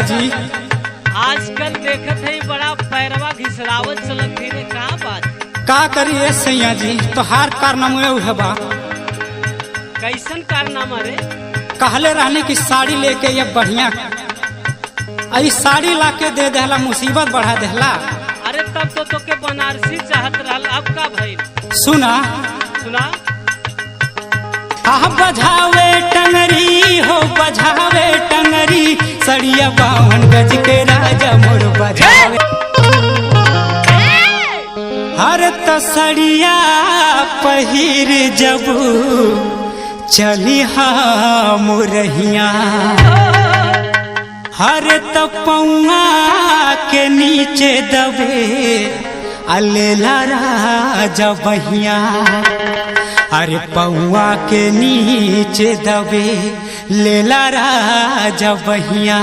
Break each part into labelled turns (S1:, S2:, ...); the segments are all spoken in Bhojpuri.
S1: राजा जी?
S2: आजकल देखत है बड़ा पैरवा घिसरावत चलत धीरे का बात
S1: का करिए सैया जी, तोहार कारनामा है बा।
S2: कैसन कारनामा रे?
S1: कहले रहने की साड़ी लेके ये बढ़िया आई साड़ी लाके दे देहला, मुसीबत बढ़ा देहला।
S2: अरे तब तो तोके बनारसी चाहत रहल, अब का भइल?
S1: सुना
S2: सुना
S1: आह बजावे टंगरी हो बजावे टंगरी, सड़िया 52 गज के राजा मोर बजावे। हर तसड़िया पहिर जब चली मोरहिया, हर तपौआ के नीचे दबे अलेला राजा बहिया, अरे पौआ के नीचे दबे लेला राजा बहिया।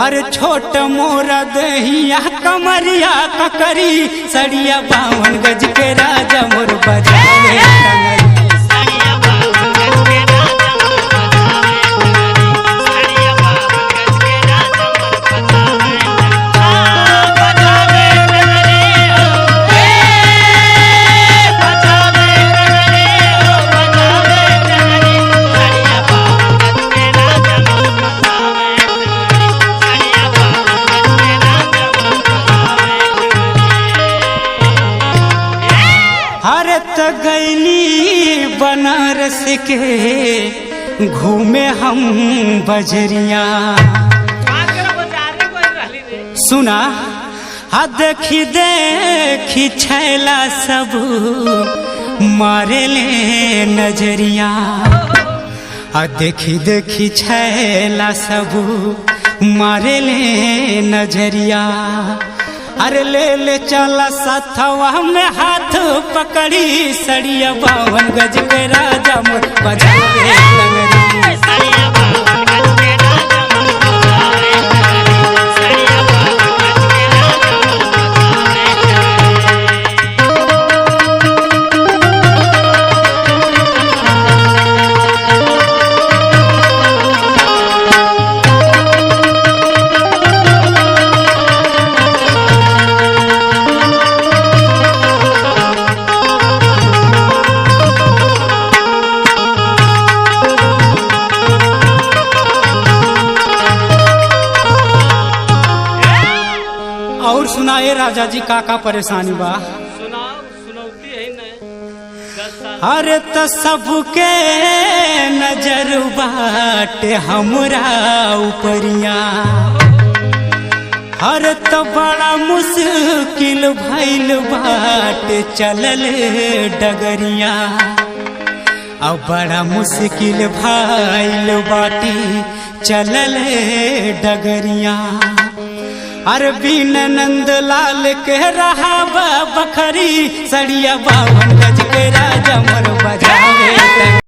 S1: अरे छोट मोरा दहिया कमरिया ककरी, सड़िया 52 गज के राजा मोर बजावे टंगरी। हरे त गैली बनारस के घूमे हम बजरिया। सुना हा देखी देखी छैला सब मारे ले नजरिया, आ देखी देखी छैला सब मारे ले नजरिया। अरे ले ले चला सथवा में हाथ पकड़ी, सड़िया 52 गज के राजा मोर बजावे टंगरी। और सुनाए राजा जी का परेशानी बा?
S2: सुनाओ, सुनौती है न।
S1: अरे त सबके नजर बाटे हमरा उपरिया, अरे त बड़ा मुश्किल भइल बाटे चलल डगरिया, अब बड़ा मुश्किल भइल बाटे चलल डगरिया। अरे बीन नंद लाल के रहा बखरी, सड़िया 52 गज के राजा मोर बजावे।